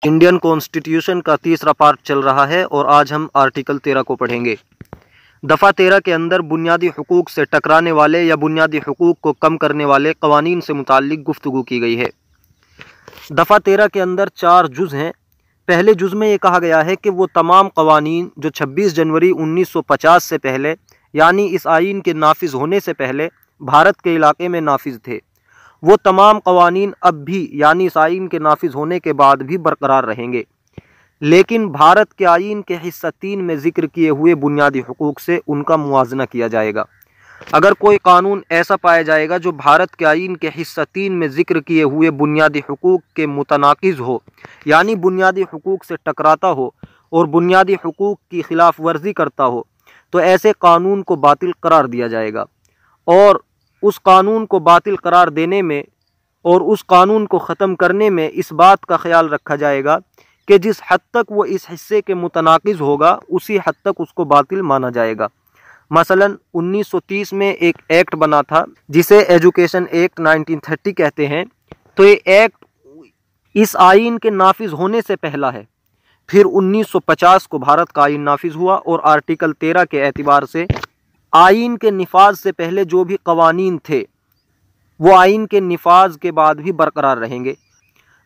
Indian constitution का तीसरा part चल रहा है और आज हम आर्टिकल 13 को पढ़ेंगे। दफ़ा 13 के अंदर बुनियादी हुकूक से टकराने वाले या बुनियादी हुकूक को कम करने वाले कवानीन से मुताल्लिक गुफ्तगू की गई है। दफ़ा 13 के अंदर 4 जुज़ हैं। पहले जुज़ में ये कहा गया है कि वो तमाम कवानीन जो 26 जनवरी 1950 से पहले यानी इस आइन के नाफिज होने से पहले भारत के इलाके में नाफिज थे, वो तमाम कवानीन अब भी यानी इस आइन के नाफिज होने के बाद भी बरकरार रहेंगे, लेकिन भारत के आइन के हिस्सा 3 में ज़िक्र किए हुए बुनियादी हुकूक से उनका मुआवजा किया जाएगा। अगर कोई कानून ऐसा पाया जाएगा जो भारत के आइन के हिस्सा 3 में ज़िक्र किए हुए बुनियादी हुकूक के मुतनाकिज़ हो यानी बुनियादी हुकूक से टकराता हो और बुनियादी हुकूक की खिलाफ वर्जी करता हो, तो ऐसे कानून को बातिल करार दिया जाएगा और उस कानून को बातिल करार देने में और उस कानून को ख़त्म करने में इस बात का ख्याल रखा जाएगा कि जिस हद तक वो इस हिस्से के मुतनाकिज़ होगा उसी हद तक उसको बातिल माना जाएगा। मसलन 1930 में एक एक्ट बना था जिसे एजुकेशन एक्ट 1930 कहते हैं। तो ये एक्ट इस आइन के नाफिज होने से पहला है। फिर 1950 को भारत का आइन नाफिज हुआ और आर्टिकल 13 के एतबार से आइन के निफाज से पहले जो भी कवानीन थे वो आइन के निफाज के बाद भी बरकरार रहेंगे,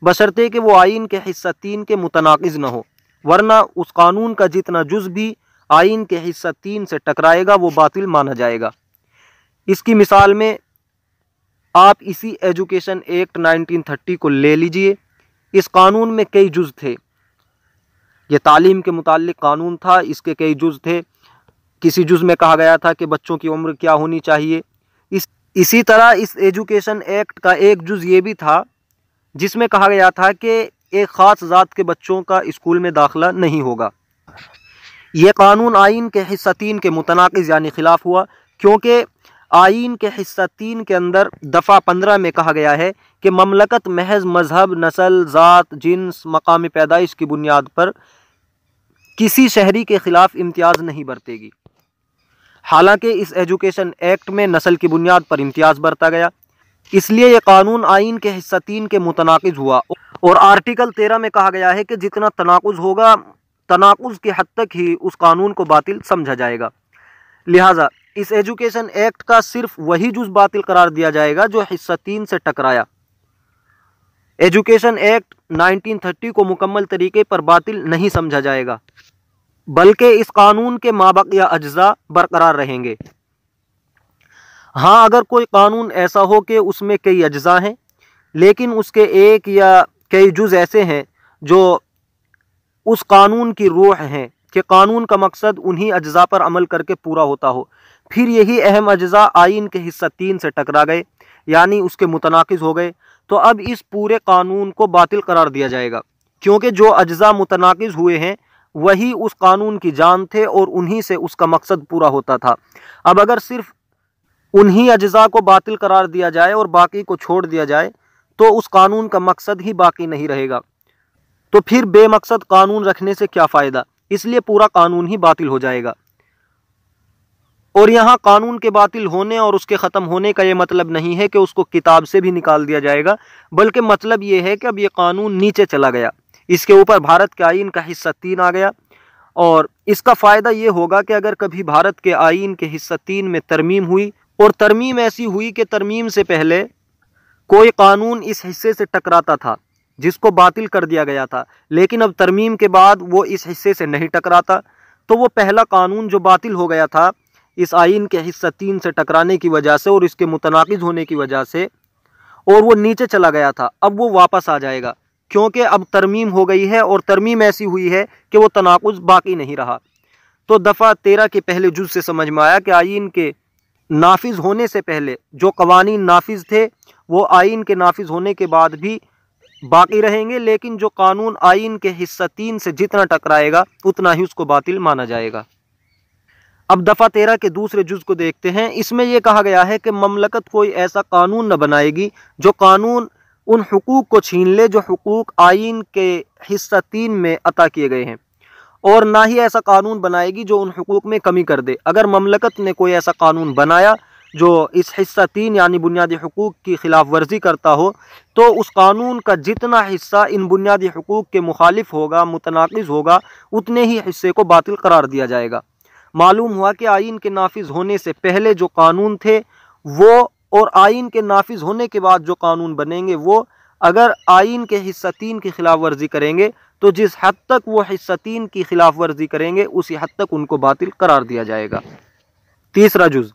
बशर्ते कि वो आइन के हिस्सा 3 के मुतनाकिज़ न हो, वरना उस कानून का जितना जुज़ भी आइन के हिस्सा 3 से टकराएगा वो बातिल माना जाएगा। इसकी मिसाल में आप इसी एजुकेशन एक्ट 1930 को ले लीजिए। इस कानून में कई जुज़ थे। ये तालीम के मुताल्लिक कानून था, इसके कई जुज़ थे। किसी जुज़ में कहा गया था कि बच्चों की उम्र क्या होनी चाहिए। इसी तरह इस एजुकेशन एक्ट का एक जुज़ ये भी था जिसमें कहा गया था कि एक ख़ास ज़ात के बच्चों का स्कूल में दाखिला नहीं होगा। ये कानून आइन के हिस्सा 3 के मुतनाकिज़ यानी खिलाफ हुआ, क्योंकि आइन के हिस्सा 3 के अंदर दफ़ा 15 में कहा गया है कि ममलकत महज मजहब, नस्ल, ज़ात, जिन्स, मकाम पैदाइश की बुनियाद पर किसी शहरी के ख़िलाफ़ इम्तियाज़ नहीं बरतेगी। हालांकि इस एजुकेशन एक्ट में नस्ल की बुनियाद पर इम्तियाज़ बरता गया, इसलिए यह कानून आइन के हिस्सा 3 के मुतनाकिज़ हुआ और आर्टिकल 13 में कहा गया है कि जितना तनाकुज़ होगा तनाकुज़ की हद तक ही उस कानून को बातिल समझा जाएगा। लिहाजा इस एजुकेशन एक्ट का सिर्फ वही जुज़ बातिल करार दिया जाएगा जो हिस्सा 3 से टकराया। एजुकेशन एक्ट 1930 को मुकम्मल तरीके पर बातिल नहीं समझा जाएगा, बल्कि इस कानून के माबकिया अज्जा बरकरार रहेंगे। हाँ, अगर कोई कानून ऐसा हो कि उसमें कई अज्जा हैं लेकिन उसके एक या कई जुज़ ऐसे हैं जो उस कानून की रूह हैं कि कानून का मकसद उन्हीं अज्जा पर अमल करके पूरा होता हो, फिर यही अहम अज्जा आइन के हिस्सा 3 से टकरा गए यानी उसके मुतनाकिज़ हो गए, तो अब इस पूरे कानून को बातिल करार दिया जाएगा, क्योंकि जो अज्जा मुतनाकिज़ हुए हैं वही उस कानून की जान थे और उन्हीं से उसका मकसद पूरा होता था। अब अगर सिर्फ उन्हीं अज्जा को बातिल करार दिया जाए और बाकी को छोड़ दिया जाए तो उस कानून का मकसद ही बाकी नहीं रहेगा, तो फिर बेमकसद कानून रखने से क्या फ़ायदा। इसलिए पूरा कानून ही बातिल हो जाएगा। और यहाँ कानून के बातिल होने और उसके ख़त्म होने का ये मतलब नहीं है कि उसको किताब से भी निकाल दिया जाएगा, बल्कि मतलब ये है कि अब ये कानून नीचे चला गया, इसके ऊपर भारत के आइन का हिस्सा 3 आ गया। और इसका फ़ायदा ये होगा कि अगर कभी भारत के आइन के हिस्सा 3 में तरमीम हुई और तरमीम ऐसी हुई कि तरमीम से पहले कोई कानून इस हिस्से से टकराता था जिसको बातिल कर दिया गया था, लेकिन अब तरमीम के बाद वो इस हिस्से से नहीं टकराता, तो वो पहला कानून जो बातिल हो गया था इस आइन के हिस्सा 3 से टकराने की वजह से और इसके मुतनाकिज़ होने की वजह से, और वो नीचे चला गया था, अब वो वापस आ जाएगा, क्योंकि अब तरमीम हो गई है और तरमीम ऐसी हुई है कि वो तनाकुज़ बाकी नहीं रहा। तो दफ़ा 13 के पहले जुज़ से समझ में आया कि आइन के नाफिज होने से पहले जो कवानीन नाफिज थे वो आइन के नाफिज होने के बाद भी बाकी रहेंगे, लेकिन जो कानून आइन के हिस्सा 3 से जितना टकराएगा उतना ही उसको बातिल माना जाएगा। अब दफ़ा 13 के दूसरे जुज़ को देखते हैं। इसमें यह कहा गया है कि ममलकत कोई ऐसा कानून न बनाएगी जो कानून उन हुकूक को छीन ले जो हुकूक आइन के हिस्सा 3 में अता किए गए हैं, और ना ही ऐसा कानून बनाएगी जो उन हुकूक में कमी कर दे। अगर ममलकत ने कोई ऐसा कानून बनाया جو اس حصہ 3 یعنی بنیادی حقوق کی خلاف ورزی کرتا ہو تو اس قانون کا جتنا حصہ ان بنیادی حقوق کے مخالف ہوگا، متناقض ہوگا، اتنے ہی حصے کو باطل قرار دیا جائے گا۔ معلوم ہوا کہ آئین کے نافذ ہونے سے پہلے جو قانون تھے وہ اور آئین کے نافذ ہونے کے بعد جو قانون بنیں گے وہ اگر آئین کے حصہ 3 کی خلاف ورزی کریں گے تو جس حد تک وہ حصہ 3 کی خلاف ورزی کریں گے اسی حد تک ان کو باطل قرار دیا جائے گا۔ تیسرا جز،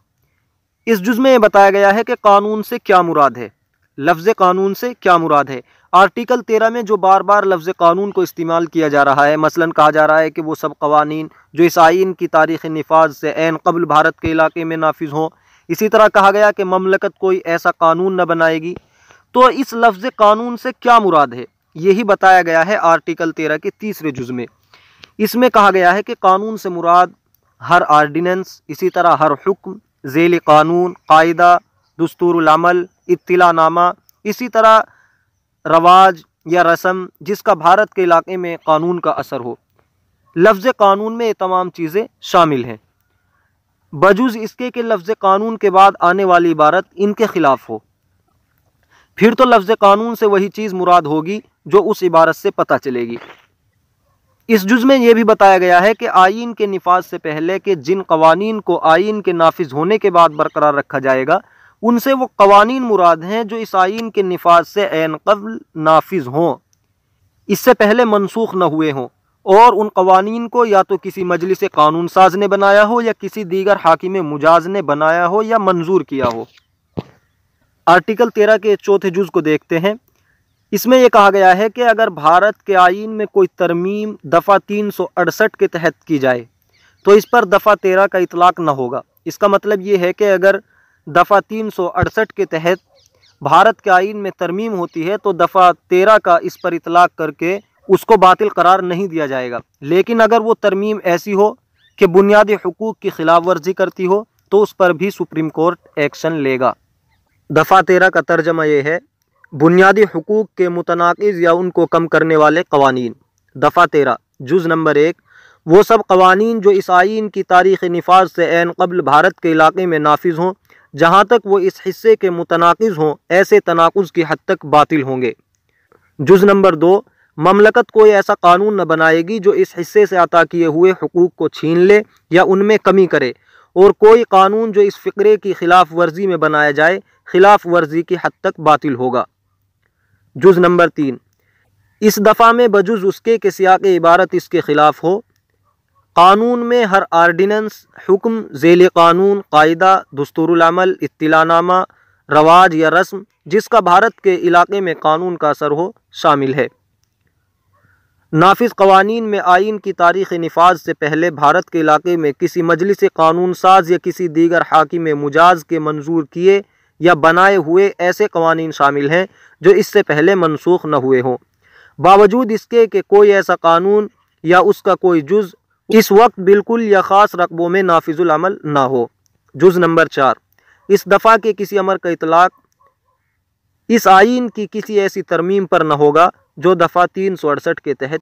اس جز میں یہ بتایا گیا ہے کہ قانون سے کیا مراد ہے، لفظ قانون سے کیا مراد ہے۔ آرٹیکل 13 میں جو بار بار لفظ قانون کو استعمال کیا جا رہا ہے، مثلا کہا جا رہا ہے کہ وہ سب قوانین جو اس آئین کی تاریخ نفاذ سے عین قبل بھارت کے علاقے میں نافذ ہوں، اسی طرح کہا گیا کہ مملکت کوئی ایسا قانون نہ بنائے گی، تو اس لفظ قانون سے کیا مراد ہے یہی بتایا گیا ہے آرٹیکل 13 کے تیسرے جز میں۔ اس میں کہا گیا ہے کہ قانون سے مراد ہر آرڈیننس، اسی طرح ہر حکم، ذیلی قانون، قاعدہ، دستور العمل، اطلاع نامہ، اسی طرح رواج یا رسم جس کا بھارت کے علاقے میں قانون کا اثر ہو۔ لفظ قانون میں یہ تمام چیزیں شامل ہیں بجز اس کے کہ لفظ قانون کے بعد آنے والی عبارت ان کے خلاف ہو، پھر تو لفظ قانون سے وہی چیز مراد ہوگی جو اس عبارت سے پتہ چلے گی۔ اس جز میں یہ بھی بتایا گیا ہے کہ آئین کے نفاذ سے پہلے کہ جن قوانین کو آئین کے نافذ ہونے کے بعد برقرار رکھا جائے گا ان سے وہ قوانین مراد ہیں جو اس آئین کے نفاذ سے عین قبل نافذ ہوں، اس سے پہلے منسوخ نہ ہوئے ہوں، اور ان قوانین کو یا تو کسی مجلس قانون ساز نے بنایا ہو یا کسی دیگر حاکم مجاز نے بنایا ہو یا منظور کیا ہو۔ آرٹیکل 13 کے چوتھے جز کو دیکھتے ہیں۔ اس میں یہ کہا گیا ہے کہ اگر بھارت کے آئین میں کوئی ترمیم دفعہ 368 کے تحت کی جائے تو اس پر دفعہ 13 کا اطلاق نہ ہوگا۔ اس کا مطلب یہ ہے کہ اگر دفعہ 368 کے تحت بھارت کے آئین میں ترمیم ہوتی ہے تو دفعہ 13 کا اس پر اطلاق کر کے اس کو باطل قرار نہیں دیا جائے گا، لیکن اگر وہ ترمیم ایسی ہو کہ بنیادی حقوق کی خلاف ورزی کرتی ہو تو اس پر بھی سپریم کورٹ ایکشن لے گا۔ دفعہ 13 کا ترجمہ یہ ہے بنیادی حقوق کے متناقض یا ان کو کم کرنے والے قوانین۔ دفعہ 13 جز نمبر 1، وہ سب قوانین جو اس آئین کی تاریخ نفاذ سے عین قبل بھارت کے علاقے میں نافذ ہوں جہاں تک وہ اس حصے کے متناقض ہوں ایسے تناقض کی حد تک باطل ہوں گے۔ جز نمبر 2، مملکت کوئی ایسا قانون نہ بنائے گی جو اس حصے سے عطا کیے ہوئے حقوق کو چھین لے یا ان میں کمی کرے، اور کوئی قانون جو اس فقرے کی خلاف ورزی میں بنایا جائے خلاف ورزی کی حد تک باطل ہوگا۔ جز نمبر 3، اس دفعہ میں بجز اس کے کہ سیاق عبارت اس کے خلاف ہو، قانون میں ہر آرڈیننس، حکم، ذیلی قانون، قاعدہ، دستور العمل، اطلاع نامہ، رواج یا رسم جس کا بھارت کے علاقے میں قانون کا اثر ہو شامل ہے۔ نافذ قوانین میں آئین کی تاریخ نفاذ سے پہلے بھارت کے علاقے میں کسی مجلس قانون ساز یا کسی دیگر حاکم مجاز کے منظور کیے یا بنائے ہوئے ایسے قوانین شامل ہیں جو اس سے پہلے منسوخ نہ ہوئے ہوں، باوجود اس کے کہ کوئی ایسا قانون یا اس کا کوئی جز اس وقت بالکل یا خاص رقبوں میں نافذ العمل نہ ہو۔ جز نمبر 4، اس دفعہ کے کسی امر کا اطلاق اس آئین کی کسی ایسی ترمیم پر نہ ہوگا جو دفعہ 368 کے تحت